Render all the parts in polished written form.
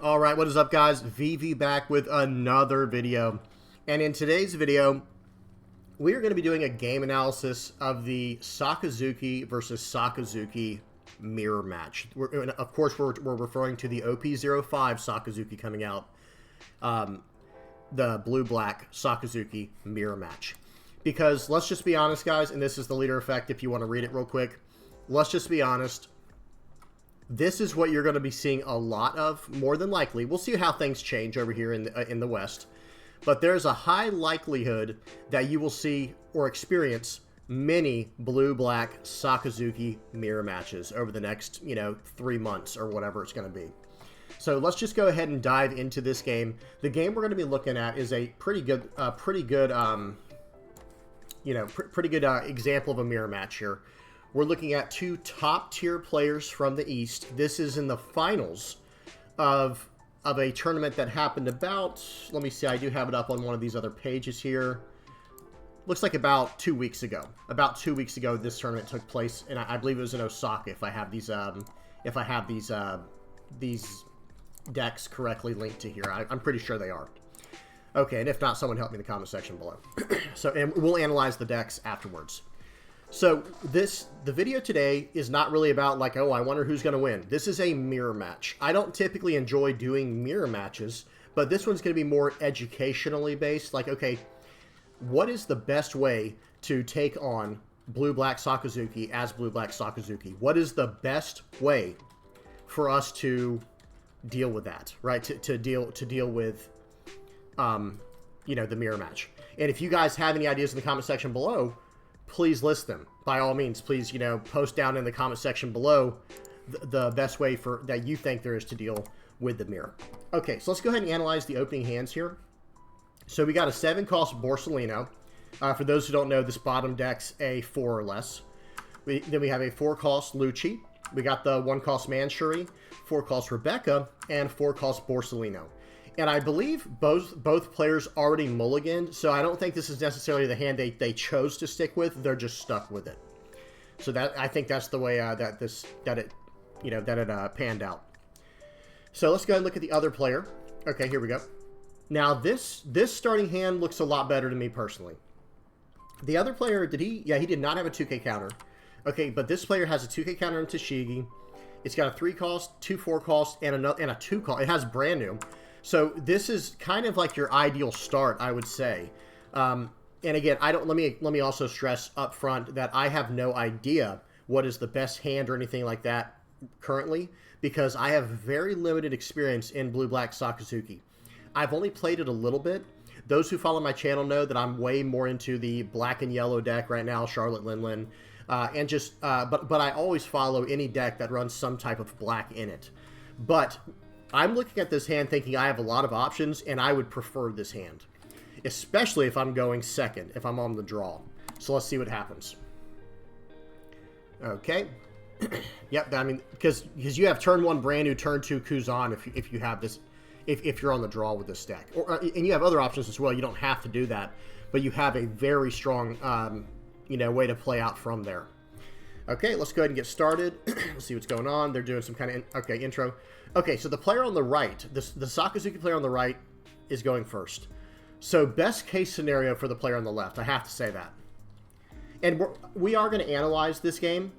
Alright, what is up guys? VV back with another video. And in today's video, we are going to be doing a game analysis of the Sakazuki versus Sakazuki mirror match. Of course, we're referring to the OP-05 Sakazuki coming out. The blue-black Sakazuki mirror match. Because let's just be honest guys, and this is the leader effect if you want to read it real quick. Let's just be honest. This is what you're going to be seeing a lot of, more than likely. We'll see how things change over here in the West. But there's a high likelihood that you will see or experience many blue-black Sakazuki mirror matches over the next, 3 months or whatever it's going to be. So let's just go ahead and dive into this game. The game we're going to be looking at is a pretty good example of a mirror match here. We're looking at two top-tier players from the East. This is in the finals of a tournament that happened about, let me see, I do have it up on one of these other pages here. Looks like about 2 weeks ago. About 2 weeks ago, this tournament took place, and I believe it was in Osaka. If I have these decks correctly linked to here, I'm pretty sure they are. Okay, and if not, someone help me in the comment section below. And we'll analyze the decks afterwards. So the video today is not really about like, oh, I wonder who's going to win. This is a mirror match. I don't typically enjoy doing mirror matches, but this one's going to be more educationally based. Like, okay, what is the best way to take on blue-black Sakazuki as blue-black Sakazuki? What is the best way for us to deal with that, right? To deal with, the mirror match. And if you guys have any ideas in the comment section below, please list them. By all means, please, post down in the comment section below the best way that you think there is to deal with the mirror. Okay, so let's go ahead and analyze the opening hands here. So we got a 7-cost Borsellino. For those who don't know, this bottom deck's a 4 or less. Then we have a 4-cost Lucci. We got the 1-cost Manchuri, 4-cost Rebecca, and 4-cost Borsellino. And I believe both players already mulliganed, so I don't think this is necessarily the hand they chose to stick with. They're just stuck with it. So I think that's the way that it panned out. So let's go ahead and look at the other player. Okay, here we go. Now this starting hand looks a lot better to me personally. The other player, did he? Yeah, he did not have a 2K counter. Okay, but this player has a 2K counter in Tashigi. It's got a 3-cost, 2 4-cost, and a 2-cost. It has brand new. So this is kind of like your ideal start, I would say. And again, let me also stress up front that I have no idea what is the best hand or anything like that currently, because I have very limited experience in blue-black Sakazuki. I've only played it a little bit. Those who follow my channel know that I'm way more into the black and yellow deck right now, Charlotte Linlin, but I always follow any deck that runs some type of black in it. But I'm looking at this hand thinking I have a lot of options, and I would prefer this hand. Especially if I'm going second, if I'm on the draw. So let's see what happens. Okay. Yep, I mean, because you have turn 1 brand new, turn 2 Kuzan if you have this, if you're on the draw with this deck. And you have other options as well. You don't have to do that, but you have a very strong, way to play out from there. Okay, let's go ahead and get started. Let's see what's going on. They're doing some kind of, intro. Okay, so the player on the right, the Sakazuki player on the right is going first. So best case scenario for the player on the left, I have to say that. And we are going to analyze this game,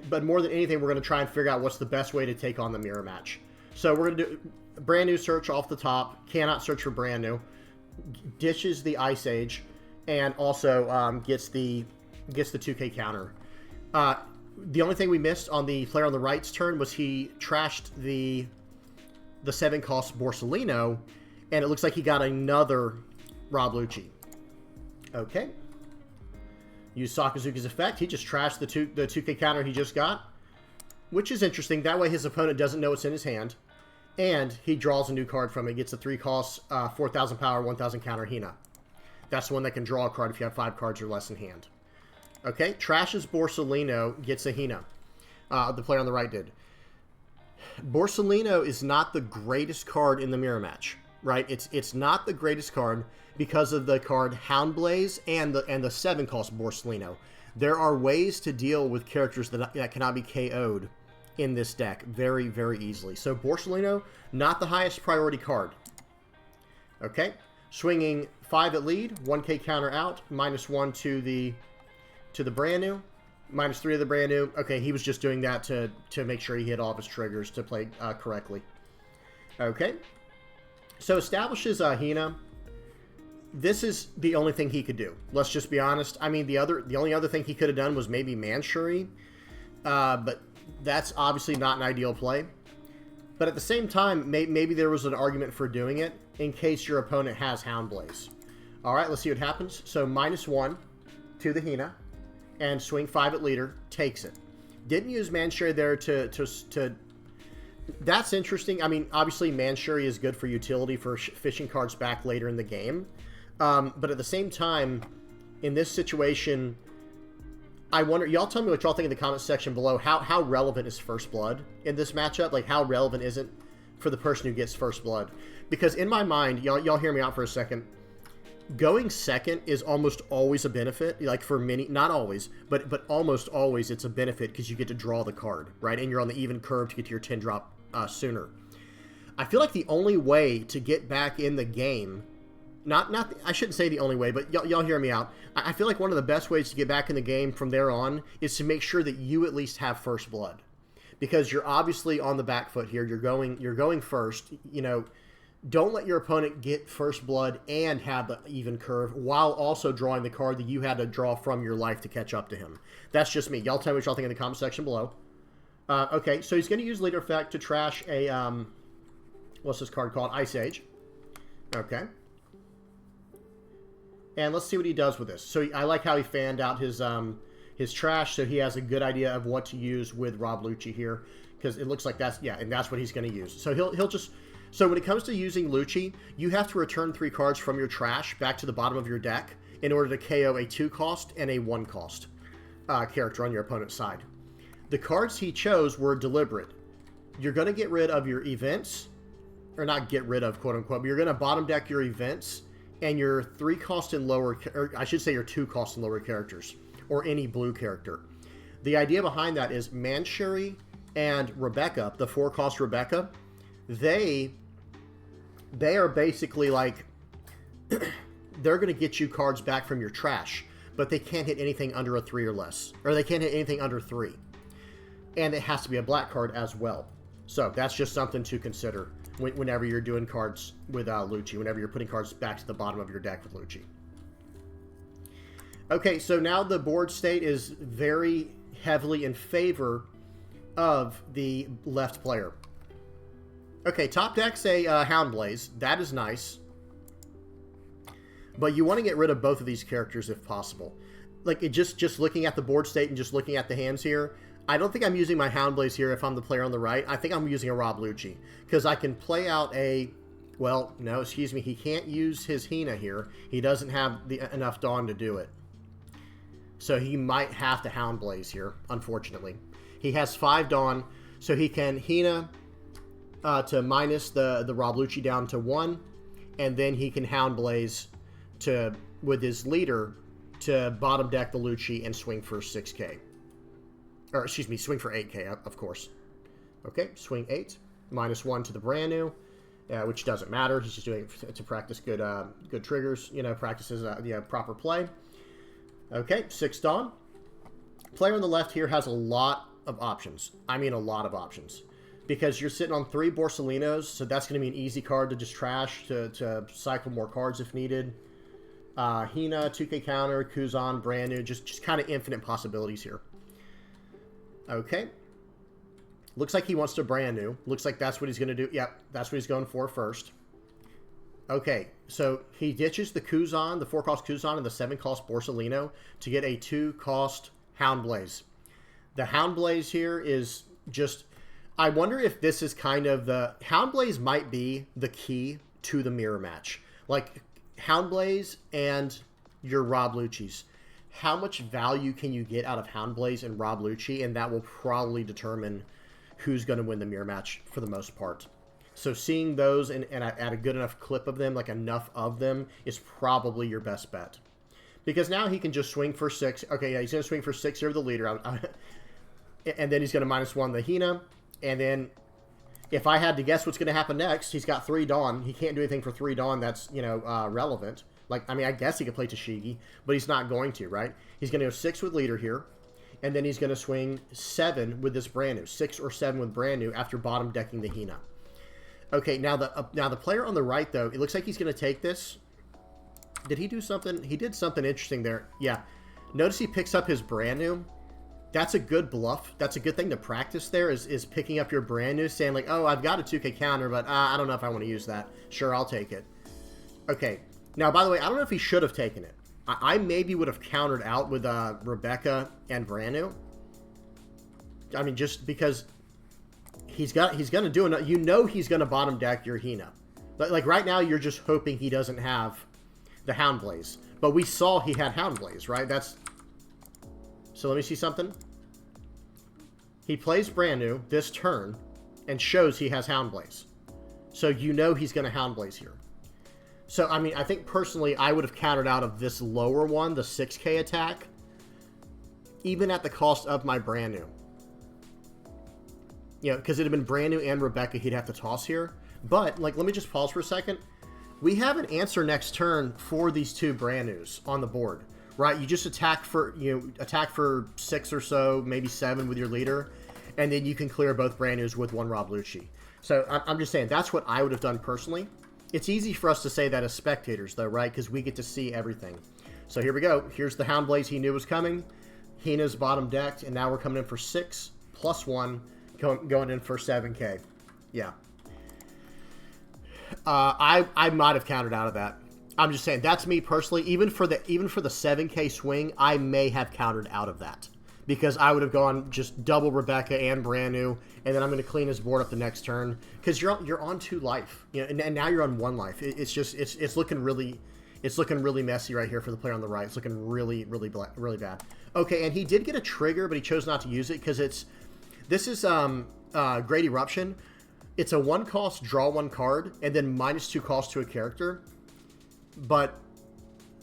but more than anything, we're going to try and figure out what's the best way to take on the mirror match. So we're going to do brand new search off the top, cannot search for brand new, ditches the Ice Age, and also gets the 2K counter. The only thing we missed on the player on the right's turn was he trashed the 7-cost Borsellino, and it looks like he got another Rob Lucci. Okay. Use Sakazuki's effect. He just trashed the 2K counter he just got, which is interesting. That way his opponent doesn't know what's in his hand, and he draws a new card from it. Gets a 3-cost, 4,000 power, 1,000 counter Hina. That's the one that can draw a card if you have 5 cards or less in hand. Okay, trashes Borsellino, gets a Hina. The player on the right did. Borsellino is not the greatest card in the mirror match, right? It's not the greatest card because of the card Houndblaze and the 7-cost Borsellino. There are ways to deal with characters that cannot be KO'd in this deck very, very easily. So Borsellino, not the highest priority card. Okay, swinging 5 at lead, 1k counter out, -1 to the brand new, -3 of the brand new. Okay, he was just doing that to make sure he hit all of his triggers to play correctly. Okay, so establishes Hina. This is the only thing he could do. Let's just be honest. I mean, the only other thing he could have done was maybe Manshuri, but that's obviously not an ideal play. But at the same time, maybe there was an argument for doing it in case your opponent has Houndblaze. All right, let's see what happens. So -1 to the Hina, and swing 5 at leader, takes it. Didn't use Manshuri there to That's interesting. I mean, obviously Manshuri is good for utility for fishing cards back later in the game. But at the same time, in this situation, I wonder, y'all tell me what y'all think in the comment section below. How relevant is First Blood in this matchup? Like, how relevant is it for the person who gets First Blood? Because in my mind, y'all hear me out for a second, going second is almost always a benefit. Like for many, not always, but almost always it's a benefit because you get to draw the card, right? And you're on the even curve to get to your 10 drop sooner. I feel like the only way to get back in the game, I shouldn't say the only way, but y'all hear me out. I feel like one of the best ways to get back in the game from there on is to make sure that you at least have First Blood, because you're obviously on the back foot here. You're going first. You know, don't let your opponent get First Blood and have the even curve while also drawing the card that you had to draw from your life to catch up to him. That's just me. Y'all tell me what y'all think in the comment section below. Okay, so he's going to use Leader Effect to trash a, what's this card called? Ice Age. Okay. And let's see what he does with this. So I like how he fanned out his trash, so he has a good idea of what to use with Rob Lucci here, because it looks like that's, yeah, and that's what he's going to use. So he'll just, so when it comes to using Lucci, you have to return 3 cards from your trash back to the bottom of your deck in order to KO a 2 cost and a 1 cost character on your opponent's side. The cards he chose were deliberate. You're going to get rid of your events, or not get rid of, quote unquote, but you're going to bottom deck your events and your 3 cost and lower, or I should say your 2 cost and lower characters, or any blue character. The idea behind that is Manshuri and Rebecca, the 4 cost Rebecca, they are basically like, they're going to get you cards back from your trash, but they can't hit anything under a 3 or less, or they can't hit anything under 3. And it has to be a black card as well. So that's just something to consider whenever you're doing cards with Lucci, whenever you're putting cards back to the bottom of your deck with Lucci. Okay, so now the board state is very heavily in favor of the left player. Okay, top deck's a Houndblaze. That is nice. But you want to get rid of both of these characters if possible. Like, just looking at the board state and just looking at the hands here, I don't think I'm using my Houndblaze here if I'm the player on the right. I think I'm using a Rob Lucci, because I can play out a, well, no, excuse me, he can't use his Hina here. He doesn't have enough Dawn to do it. So he might have to Houndblaze here, unfortunately. He has 5 Dawn, so he can Hina to minus the Rob Lucci down to 1, and then he can Houndblaze with his leader to bottom deck the Lucci and swing for 6k. Or, excuse me, swing for 8k, of course. Okay, swing 8, -1 to the brand new, which doesn't matter. He's just doing it to practice good triggers, you know, practices proper play. Okay, 6 Dawn. Player on the left here has a lot of options. I mean, a lot of options. Because you're sitting on 3 Borsellinos, so that's going to be an easy card to just trash to cycle more cards if needed. Hina, 2k counter, Kuzan, brand new, just kind of infinite possibilities here. Okay. Looks like he wants to brand new. Looks like that's what he's going to do. Yep, that's what he's going for first. Okay, so he ditches the Kuzan, the 4 cost Kuzan, and the 7 cost Borsellino to get a 2 cost Houndblaze. The Houndblaze here is just, I wonder if this is kind of the, Houndblaze might be the key to the mirror match. Like, Houndblaze and your Rob Lucci's. How much value can you get out of Houndblaze and Rob Lucci, and that will probably determine who's going to win the mirror match for the most part. So seeing those and at a good enough clip of them, like enough of them, is probably your best bet. Because now he can just swing for 6. Okay, yeah, he's going to swing for 6 here with the leader. And then he's going to -1 the Hina. And then if I had to guess what's going to happen next, he's got 3 Dawn. He can't do anything for 3 Dawn that's, relevant. Like, I mean, I guess he could play Tashigi, but he's not going to, right? He's going to go 6 with Leader here. And then he's going to swing 7 with this brand new. 6 or 7 with brand new after bottom decking the Hina. Okay, now the player on the right, though, it looks like he's going to take this. Did he do something? He did something interesting there. Yeah. Notice he picks up his brand new. That's a good bluff. That's a good thing to practice there is picking up your brand new, saying like, oh, I've got a 2K counter, but I don't know if I want to use that. Sure, I'll take it. Okay. Now, by the way, I don't know if he should have taken it. I maybe would have countered out with Rebecca and brand new. I mean, just because he's going to do it. You know he's going to bottom deck your Hina. Like right now, you're just hoping he doesn't have the Hound Blaze. But we saw he had Hound Blaze, right? So let me see something. He plays brand new this turn and shows he has Hound Blaze. So you know he's going to Hound Blaze here. So, I mean, I think personally I would have countered out of this lower one, the 6K attack, even at the cost of my brand new. You know, because it had been brand new and Rebecca he'd have to toss here. But, like, let me just pause for a second. We have an answer next turn for these 2 brand news on the board, right? You just attack for 6 or so, maybe 7 with your leader, and then you can clear both brand news with 1 Rob Lucci. So I'm just saying that's what I would have done personally. It's easy for us to say that as spectators, though, right? Because we get to see everything. So here we go. Here's the Hound Blaze he knew was coming. Hina's bottom decked, and now we're coming in for 6 plus 1, going in for 7K. Yeah. I might have countered out of that. I'm just saying that's me personally. Even for the 7K swing, I may have countered out of that because I would have gone just double Rebecca and brand new, and then I'm going to clean his board up the next turn because you're on 2 life, and now you're on 1 life. It's looking really messy right here for the player on the right. It's looking really bad. Okay, and he did get a trigger, but he chose not to use it because this is Great Eruption. It's a 1 cost, draw 1 card, and then -2 cost to a character. But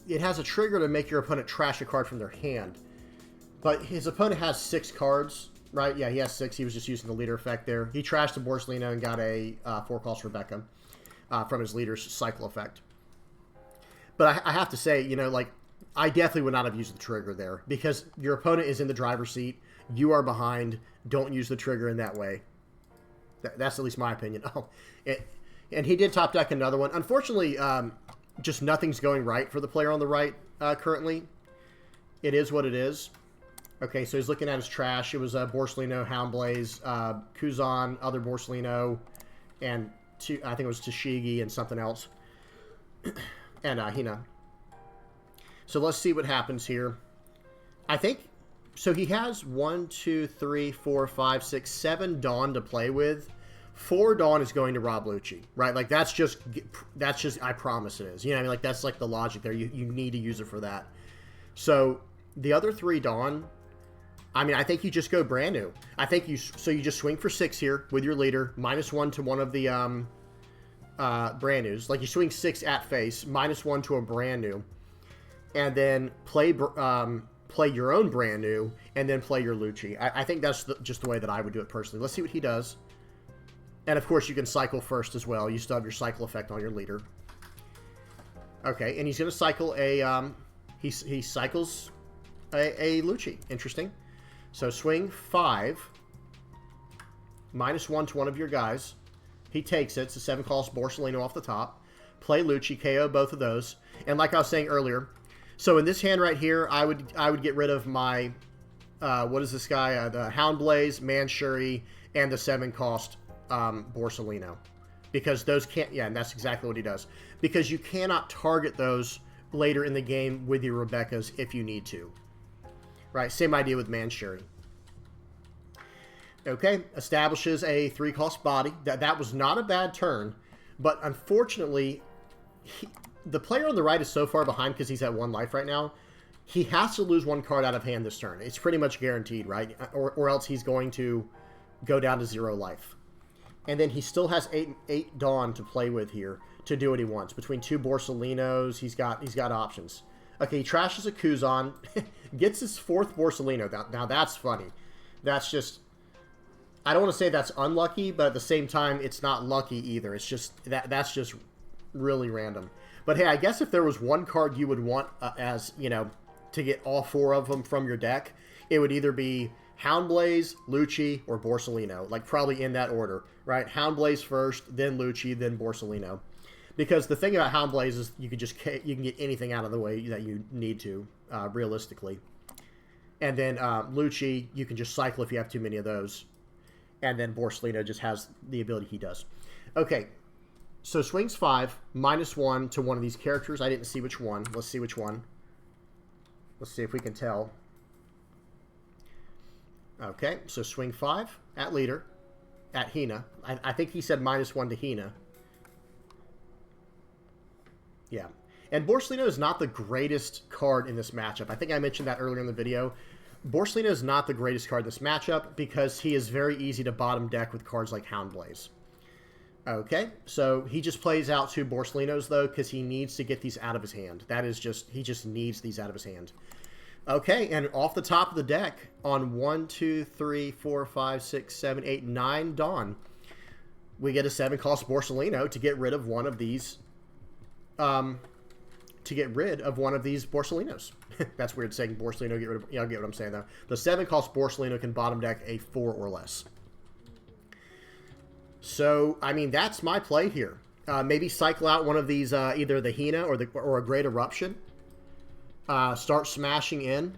it has a trigger to make your opponent trash a card from their hand. But his opponent has 6 cards, right? Yeah, he has 6. He was just using the leader effect there. He trashed a Borsellino and got a 4 cost Rebecca from his leader's cycle effect. But I have to say, I definitely would not have used the trigger there because your opponent is in the driver's seat. You are behind. Don't use the trigger in that way. That's at least my opinion. Oh, and he did top deck another one. Unfortunately, just nothing's going right for the player on the right currently. It is what it is. Okay, so he's looking at his trash. It was Borsellino, Hound Blaze, Kuzan, other Borsellino, and I think it was Tashigi and something else. And Hina. So let's see what happens here. I think... So he has 1, 2, 3, 4, 5, 6, 7 Dawn to play with. 4 Dawn is going to Rob Lucci, right? Like that's just I promise it is. You know what I mean? Like that's like the logic there. You need to use it for that. So the other 3 Dawn, I mean, I think you just go brand new. I think you just swing for 6 here with your leader, -1 to one of the brand news. Like you swing 6 at face, -1 to a brand new, and then play your own brand new, and then play your Lucci. I think that's just the way that I would do it personally. Let's see what he does. And of course, you can cycle first as well. You still have your cycle effect on your leader. Okay, and he's going to cycle a... he cycles a Lucci. Interesting. So swing 5. -1 to one of your guys. He takes it. It's a 7 cost Borsellino off the top. Play Lucci, KO both of those. And like I was saying earlier... So in this hand right here, I would get rid of my, what is this guy? The Hound Blaze, Manshuri, and the 7 cost Borsellino. Because those can't, yeah, and that's exactly what he does. Because you cannot target those later in the game with your Rebeccas if you need to. Right, same idea with Manshuri. Okay, establishes a 3 cost body. That was not a bad turn, but unfortunately, the player on the right is so far behind because he's at 1 life right now. He has to lose 1 card out of hand this turn. It's pretty much guaranteed, right? Or else he's going to go down to 0 life. And then he still has 8 Dawn to play with here to do what he wants. Between 2 Borsellinos, he's got options. Okay, he trashes a Kuzan, gets his 4th Borsellino. Now that's funny. That's just... I don't want to say that's unlucky, but at the same time, it's not lucky either. It's just... That's just really random. But hey, I guess if there was one card you would want as, you know, to get all 4 of them from your deck, it would either be Houndblaze, Lucci, or Borsalino. Like, probably in that order, right? Houndblaze first, then Lucci, then Borsalino. Because the thing about Houndblaze is you can get anything out of the way that you need to, realistically. And then Lucci, you can just cycle if you have too many of those. And then Borsalino just has the ability he does. Okay, so swings 5, -1 to one of these characters. I didn't see which one. Let's see which one. Let's see if we can tell. Okay, so swing 5 at leader, at Hina. I think he said -1 to Hina. Yeah. And Borsalino is not the greatest card in this matchup. I think I mentioned that earlier in the video. Borsalino is not the greatest card in this matchup because he is very easy to bottom deck with cards like Houndblaze. Okay, so he just plays out 2 Borsalinos, though, because he needs to get these out of his hand. That is just... He just needs these out of his hand. Okay, and off the top of the deck, on 1, 2, 3, 4, 5, 6, 7, 8, 9 Dawn, we get a 7-cost Borsalino to get rid of one of these... Borsalinos. That's weird saying Borsalino, get rid of... I'll get what I'm saying, though. The 7-cost Borsalino can bottom deck a 4 or less. So, I mean, that's my play here. Maybe cycle out one of these, either the Hina or a Great Eruption. Start smashing in.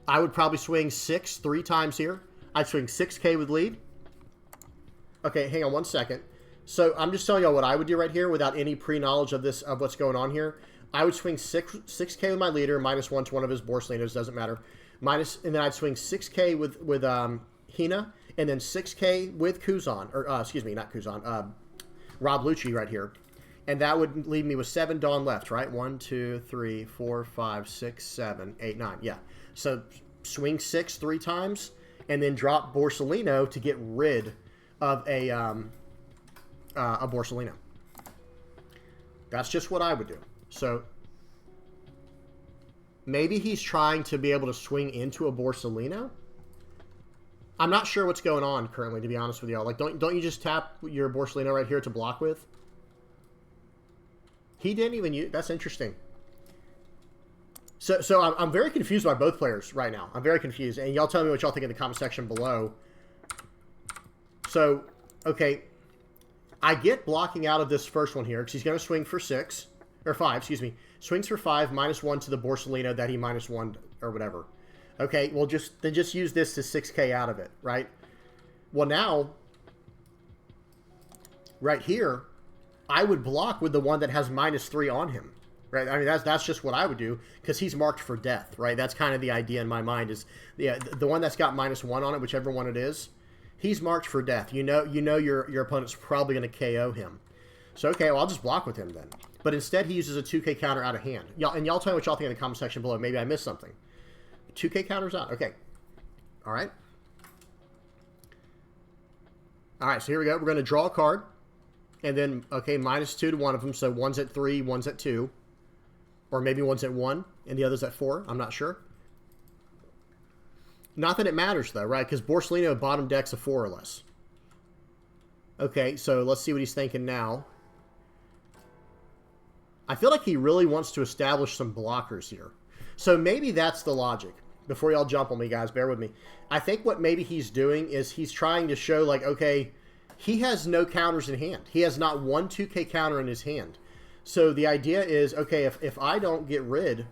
I would probably swing 6 3 times here. I'd swing 6k with lead. Okay, hang on one second. So I'm just telling y'all what I would do right here without any pre-knowledge of this, of what's going on here. I would swing 6k with my leader, -1 to one of his Borsalinos, doesn't matter. And then I'd swing 6k with Hina, and then 6k with Kuzan, or excuse me, not Kuzan, Rob Lucci right here. And that would leave me with 7 Dawn left, right? 1, 2, 3, 4, 5, 6, 7, 8, 9. Yeah. So swing 6 3 times, and then drop Borsalino to get rid of a Borsalino. That's just what I would do. So maybe he's trying to be able to swing into a Borsalino. I'm not sure what's going on currently, to be honest with y'all. Like, don't you just tap your Borsalino right here to block with? He didn't even use... That's interesting. So I'm very confused by both players right now. I'm very confused. And y'all tell me what y'all think in the comment section below. So, okay. I get blocking out of this first one here because he's going to swing for 6. Or 5, excuse me. Swings for 5, -1 to the Borsalino that he -1 or whatever. Okay, well, just use this to 6k out of it, right? Well, now, right here, I would block with the one that has -3 on him, right? I mean, that's just what I would do because he's marked for death, right? That's kind of the idea in my mind is the one that's got -1 on it, whichever one it is, he's marked for death. You know your opponent's probably going to KO him. So, okay, well, I'll just block with him then. But instead, he uses a 2k counter out of hand. Y'all tell me what y'all think in the comment section below. Maybe I missed something. 2k counters out. Okay. All right. All right, so here we go. We're going to draw a card. And then, okay, -2 to one of them. So one's at 3, one's at 2. Or maybe one's at 1 and the other's at 4. I'm not sure. Not that it matters, though, right? Because Borsalino bottom decks a 4 or less. Okay, so let's see what he's thinking now. I feel like he really wants to establish some blockers here. So maybe that's the logic. Before y'all jump on me, guys, bear with me. I think what maybe he's doing is he's trying to show, like, okay, he has no counters in hand. He has not one 2k counter in his hand. So the idea is, okay, if I don't get rid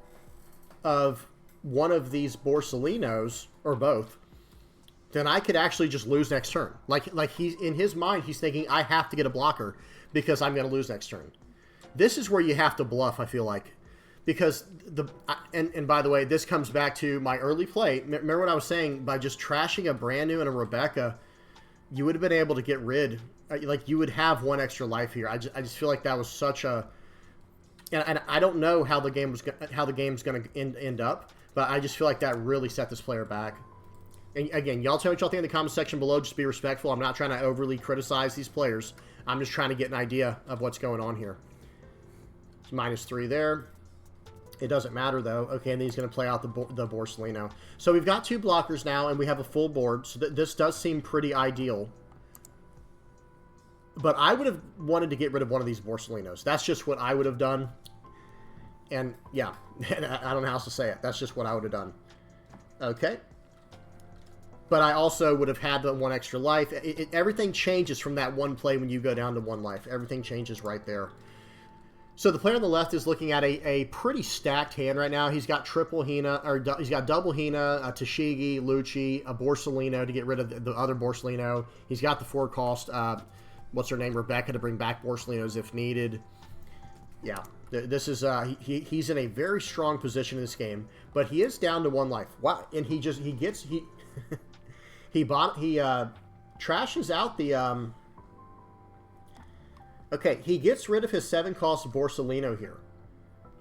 of one of these Borsalinos, or both, then I could actually just lose next turn. Like he's in his mind, he's thinking, I have to get a blocker because I'm going to lose next turn. This is where you have to bluff, I feel like. Because, and by the way, this comes back to my early play. Remember what I was saying? By just trashing a Brand New and a Rebecca, you would have been able to get rid, like, you would have 1 extra life here. I just feel like that was such a, and I don't know how the game's going to end up, but I just feel like that really set this player back. And again, y'all tell me what y'all think in the comment section below. Just be respectful. I'm not trying to overly criticize these players. I'm just trying to get an idea of what's going on here. It's -3 there. It doesn't matter, though. Okay, and then he's going to play out the Borsellino. So we've got 2 blockers now, and we have a full board. So this does seem pretty ideal. But I would have wanted to get rid of one of these Borsellinos. That's just what I would have done. And, yeah, I don't know how else to say it. That's just what I would have done. Okay. But I also would have had the 1 extra life. Everything changes from that 1 play when you go down to 1 life. Everything changes right there. So the player on the left is looking at a pretty stacked hand right now. He's got triple Hina, or he's got double Hina, a TCG, Lucci, a Borsellino to get rid of the other Borsellino. He's got the 4 cost, what's her name, Rebecca, to bring back Borsellinos if needed. Yeah, this is, he's in a very strong position in this game, but he is down to 1 life. Wow, and he trashes out the, okay, he gets rid of his 7 cost Borsellino here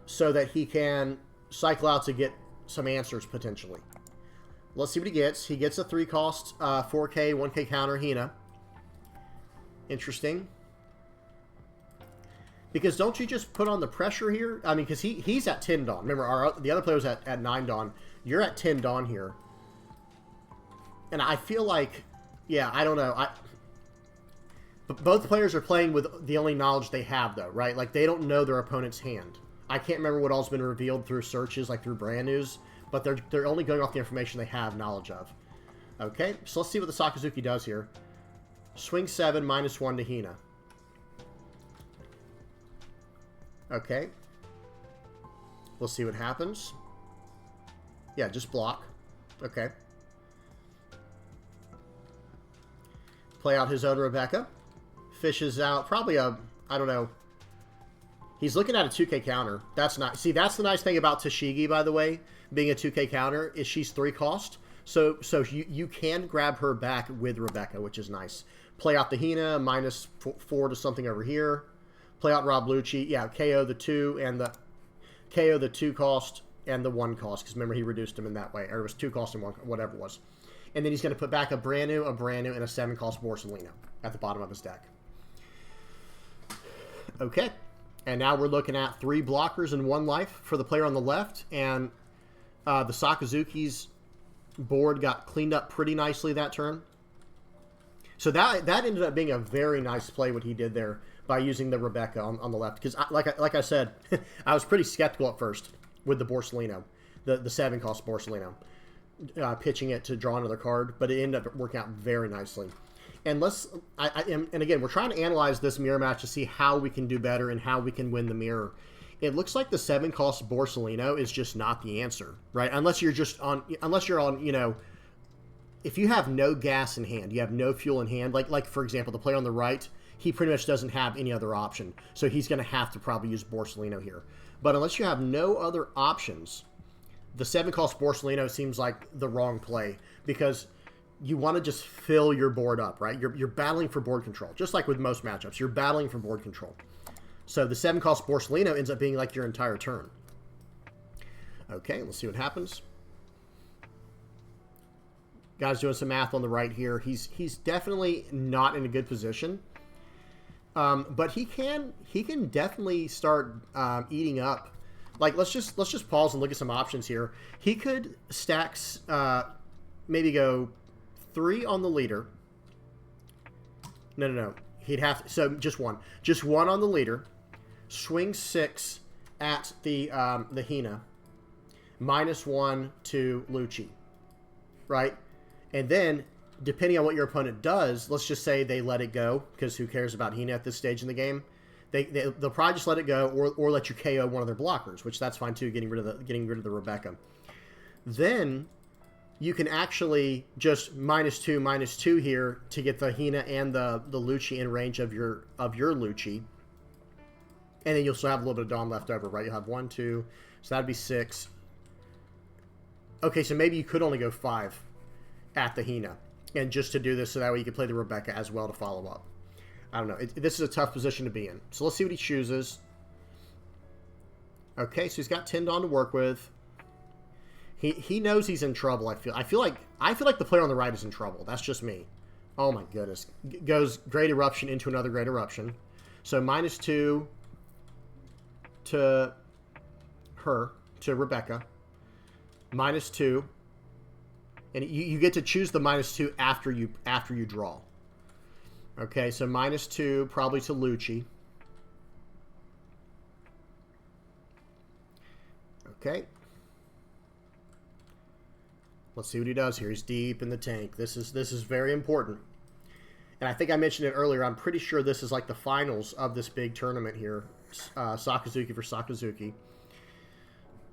so that he can cycle out to get some answers, potentially. Let's see what he gets. He gets a 3 cost 4K, 1K counter Hina. Interesting. Because don't you just put on the pressure here? I mean, because he's at 10 Dawn. Remember, the other player was at 9 Dawn. You're at 10 Dawn here. And I feel like, yeah, I don't know. Both players are playing with the only knowledge they have, though, right? Like, they don't know their opponent's hand. I can't remember what all's been revealed through searches, like through brand news, but they're only going off the information they have knowledge of. Okay, so let's see what the Sakazuki does here. Swing 7, -1 to Hina. Okay. We'll see what happens. Yeah, just block. Okay. Play out his own Rebecca. Fishes out probably I don't know. He's looking at a 2K counter. That's not, see, that's the nice thing about Tashigi, by the way, being a 2K counter, is she's 3 cost. So you can grab her back with Rebecca, which is nice. Play out the Hina, -4 to something over here. Play out Rob Lucci. Yeah, KO the 2 and the KO the 2 cost and the 1 cost, because remember he reduced them in that way, or it was 2 cost and 1, whatever it was. And then he's going to put back a brand new, and a 7 cost Borsellino at the bottom of his deck. Okay, and now we're looking at 3 blockers and 1 life for the player on the left, and the Sakazuki's board got cleaned up pretty nicely that turn. So that ended up being a very nice play, what he did there by using the Rebecca on the left. Because like I said, I was pretty skeptical at first with the Borsellino, the 7 cost Borsellino, pitching it to draw another card, but it ended up working out very nicely. And and again, we're trying to analyze this mirror match to see how we can do better and how we can win the mirror. It looks like the 7 cost Borsellino is just not the answer, right? Unless you're on, you know, if you have no gas in hand, you have no fuel in hand, like for example, the player on the right, he pretty much doesn't have any other option. So he's going to have to probably use Borsellino here. But unless you have no other options, the 7 cost Borsellino seems like the wrong play, because you want to just fill your board up, right? You're battling for board control. Just like with most matchups, you're battling for board control. So the 7 cost Borsellino ends up being like your entire turn. Okay, let's see what happens. Guy's doing some math on the right here. He's definitely not in a good position. But he can definitely start eating up. Like, let's just pause and look at some options here. He could stack, maybe go 3 on the leader. No. He'd have to, so just one on the leader. Swing 6 at the Hina. -1 to Lucci, right? And then, depending on what your opponent does, let's just say they let it go, because who cares about Hina at this stage in the game? They'll probably just let it go, or let you KO one of their blockers, which that's fine too, getting rid of the Rebecca. Then you can actually just -2 here to get the Hina and the Lucci in range of your Lucci. And then you'll still have a little bit of Dawn left over, right? You'll have 1, 2, so that'd be 6. Okay, so maybe you could only go 5 at the Hina, and just to do this so that way you can play the Rebecca as well to follow up. I don't know. This is a tough position to be in. So let's see what he chooses. Okay, so he's got 10 Dawn to work with. He knows he's in trouble. I feel like the player on the right is in trouble. That's just me. Oh my goodness. Goes Great Eruption into another Great Eruption. So -2 to her. to Rebecca. -2. And you get to choose the -2 after you draw. Okay, so -2 probably to Lucci. Okay. Let's see what he does here. He's deep in the tank. This is very important. And I think I mentioned it earlier. I'm pretty sure this is like the finals of this big tournament here. Sakazuki for Sakazuki.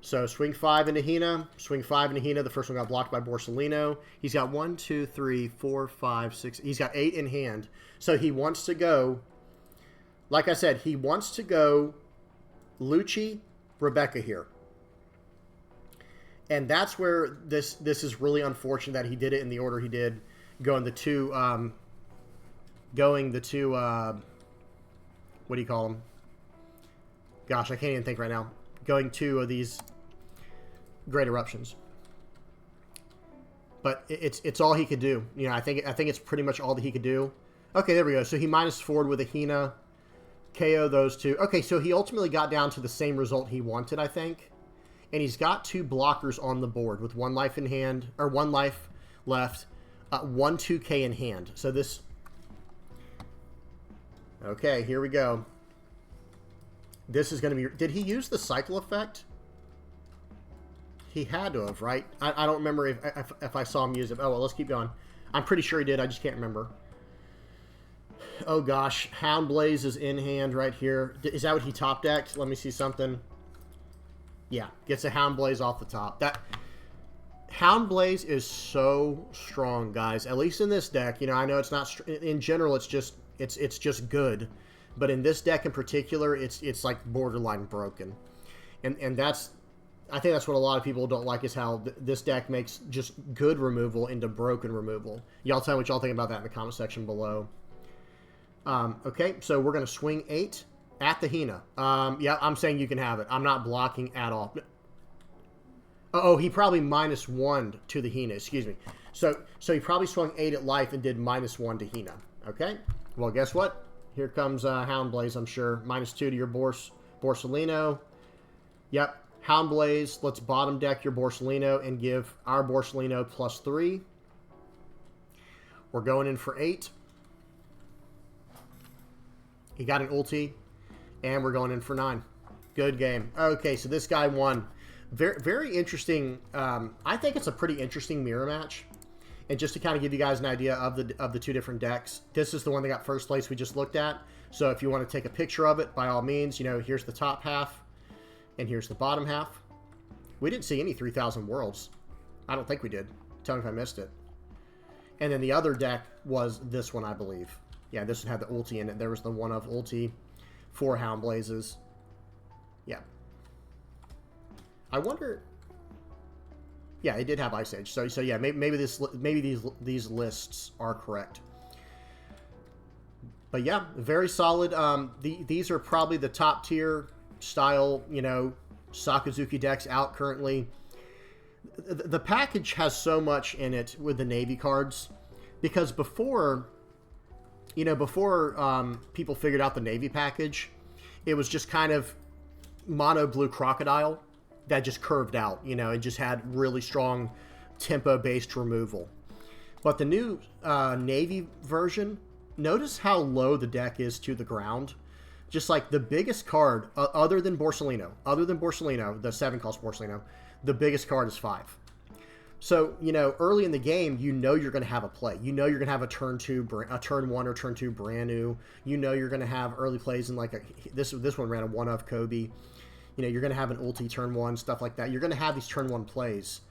So swing 5 into Hina. Swing 5 into Hina. The first one got blocked by Borsellino. He's got 1, 2, 3, 4, 5, 6. He's got 8 in hand. So he wants to go, like I said, he wants to go Lucci, Rebecca here. And that's where this is really unfortunate that he did it in the order he did, going the two, what do you call them? Gosh, I can't even think right now. Going 2 of these Great Eruptions. But it's all he could do. You know, I think it's pretty much all that he could do. Okay, there we go. So he -4'd with a Hina, KO those 2. Okay, so he ultimately got down to the same result he wanted, I think. And he's got 2 blockers on the board with 1 life in hand, or 1 life left, 1 2K in hand. So this... Okay, here we go. This is going to be... Did he use the cycle effect? He had to have, right? I don't remember if I saw him use it. Oh, well, let's keep going. I'm pretty sure he did. I just can't remember. Oh, gosh. Hound Blaze is in hand right here. Is that what he top decked? Let me see something. Yeah, gets a Hound Blaze off the top. That Hound Blaze is so strong, guys. At least in this deck. You know, I know it's not... In general, it's just good. But in this deck in particular, it's like borderline broken. And that's... I think that's what a lot of people don't like, is how this deck makes just good removal into broken removal. Y'all tell me what y'all think about that in the comment section below. Okay, so we're going to swing 8 at the Hina. Yeah, I'm saying you can have it. I'm not blocking at all. Oh, he probably -1 to the Hina. Excuse me. So he probably swung 8 at life and did -1 to Hina. Okay, well, guess what? Here comes Hound Blaze, I'm sure. -2 to your Borsellino. Yep. Hound Blaze, let's bottom deck your Borsellino and give our Borsellino +3. We're going in for 8. He got an ulti, and we're going in for 9. Good game. Okay, so this guy won. Very, very interesting. I think it's a pretty interesting mirror match. And just to kind of give you guys an idea of the 2 different decks, this is the one that got first place we just looked at. So if you want to take a picture of it, by all means, you know, here's the top half. And here's the bottom half. We didn't see any 3,000 Worlds. I don't think we did. Tell me if I missed it. And then the other deck was this one, I believe. Yeah, this one had the ulti in it. There was the one of ulti, 4 Hound Blazes. Yeah. I wonder... Yeah, it did have Ice Age. So yeah, maybe these lists are correct. But yeah, very solid. These are probably the top tier style, you know, Sakazuki decks out currently. The package has so much in it with the Navy cards, because before people figured out the Navy package, it was just kind of mono blue crocodile that just curved out, you know, it just had really strong tempo based removal. But the new Navy version, notice how low the deck is to the ground. Just like the biggest card, other than Borsellino, the 7 cost Borsellino, the biggest card is 5. So, you know, early in the game, you know you're going to have a play. You know you're going to have a turn 1 or turn 2 brand new. You know you're going to have early plays in like this one ran a 1 of Kobe. You know, you're going to have an ulti turn 1, stuff like that. You're going to have these turn 1 plays.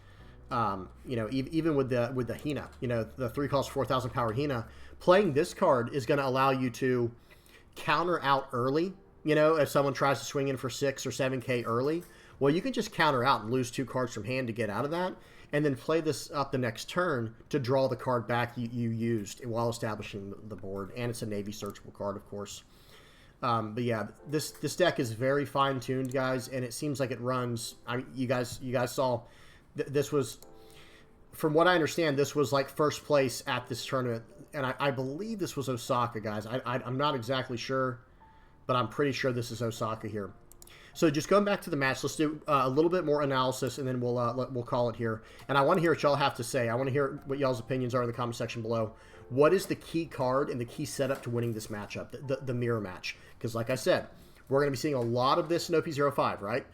You know, even with the Hina, you know, the 3 cost 4,000 power Hina, playing this card is going to allow you to counter out early. You know, if someone tries to swing in for 6 or 7K early, well, you can just counter out and lose 2 cards from hand to get out of that, and then play this up the next turn to draw the card back you used while establishing the board. And it's a Navy searchable card, of course. But yeah, this deck is very fine-tuned, guys, and it seems like it runs... you guys saw... This was... From what I understand, this was like first place at this tournament, and I believe this was Osaka, guys. I'm not exactly sure, but I'm pretty sure this is Osaka here. So just going back to the match, let's do a little bit more analysis, and then we'll call it here. And I want to hear what y'all have to say. I want to hear what y'all's opinions are in the comment section below. What is the key card and the key setup to winning this matchup, the mirror match? Because like I said, we're going to be seeing a lot of this in OP-05, right?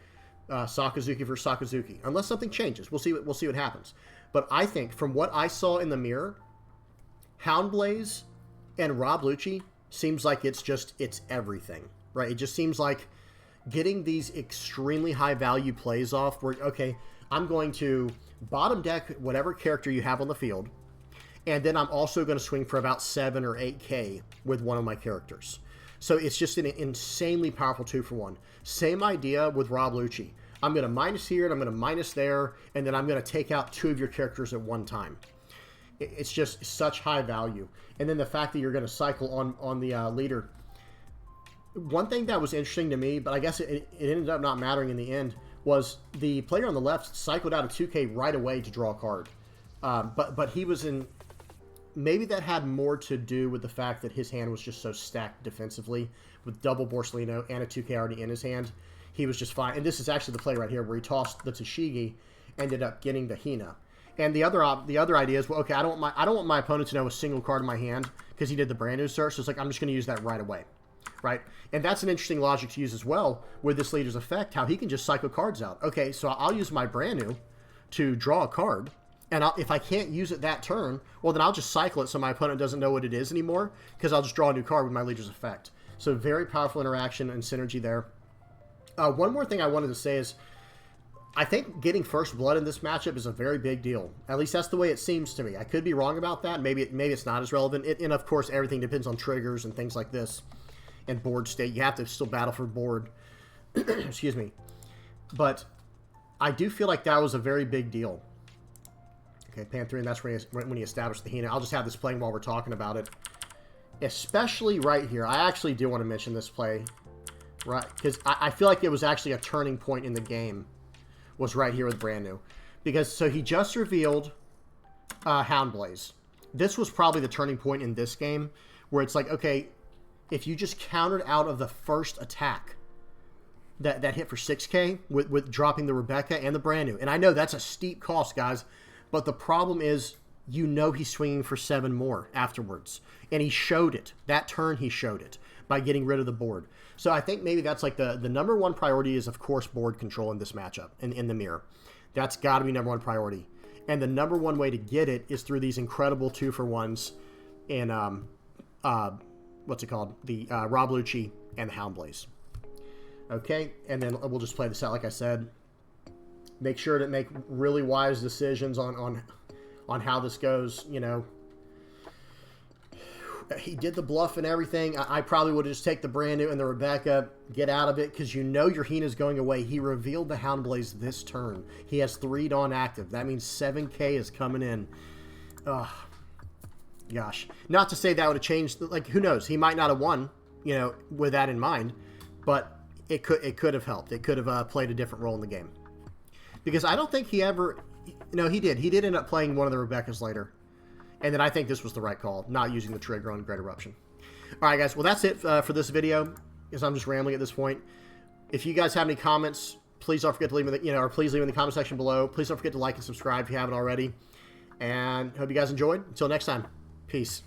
Sakazuki versus Sakazuki. Unless something changes, we'll see what happens. But I think from what I saw in the mirror, Houndblaze and Rob Lucci seems like it's everything, right? It just seems like getting these extremely high value plays off where, okay, I'm going to bottom deck whatever character you have on the field, and then I'm also going to swing for about 7 or 8K with one of my characters. So it's just an insanely powerful 2-for-1. Same idea with Rob Lucci. I'm going to minus here, and I'm going to minus there, and then I'm going to take out 2 of your characters at one time. It's just such high value. And then the fact that you're going to cycle on the leader. One thing that was interesting to me, but I guess it ended up not mattering in the end, was the player on the left cycled out a 2K right away to draw a card. But he was in... Maybe that had more to do with the fact that his hand was just so stacked defensively with double Borsellino and a 2K already in his hand. He was just fine. And this is actually the play right here where he tossed the TCG, ended up getting the Hina. And the other idea is, well, okay, I don't want my opponent to know a single card in my hand because he did the brand new search. So it's like, I'm just going to use that right away. Right? And that's an interesting logic to use as well with this leader's effect, how he can just cycle cards out. Okay, so I'll use my brand new to draw a card, and if I can't use it that turn, well, then I'll just cycle it so my opponent doesn't know what it is anymore, because I'll just draw a new card with my leader's effect. So very powerful interaction and synergy there. One more thing I wanted to say is, I think getting first blood in this matchup is a very big deal. At least that's the way it seems to me. I could be wrong about that. Maybe it's not as relevant. And of course, everything depends on triggers and things like this. And board state. You have to still battle for board. Excuse me. But I do feel like that was a very big deal. Okay, pan 3, and that's when he established the Hina. I'll just have this playing while we're talking about it. Especially right here. I actually do want to mention this play. Right, because I feel like it was actually a turning point in the game. Was right here with brand new. Because, so he just revealed Houndblaze. This was probably the turning point in this game. Where it's like, okay, if you just countered out of the first attack that hit for 6K with dropping the Rebecca and the brand new. And I know that's a steep cost, guys. But the problem is, you know he's swinging for 7 more afterwards. And he showed it. That turn, he showed it by getting rid of the board. So I think maybe that's like the number one priority is, of course, board control in this matchup, in the mirror. That's got to be number one priority. And the number one way to get it is through these incredible 2-for-1s in, what's it called? The Rob Lucci and the Houndblaze. Okay, and then we'll just play this out like I said. Make sure to make really wise decisions on how this goes, you know. He did the bluff and everything. I probably would have just take the brand new and the Rebecca, get out of it, because you know your Hina's going away. He revealed the Houndblaze this turn. He has 3 Dawn active. That means 7K is coming in. Ugh. Gosh. Not to say that would have changed, like, who knows? He might not have won, you know, with that in mind, but it could have helped. It could have played a different role in the game. Because I don't think he ever... No, he did. He did end up playing one of the Rebeccas later. And then I think this was the right call, not using the trigger on Great Eruption. All right, guys. Well, that's it for this video, because I'm just rambling at this point. If you guys have any comments, please don't forget to leave them, or please leave them in the comment section below. Please don't forget to like and subscribe if you haven't already. And hope you guys enjoyed. Until next time, peace.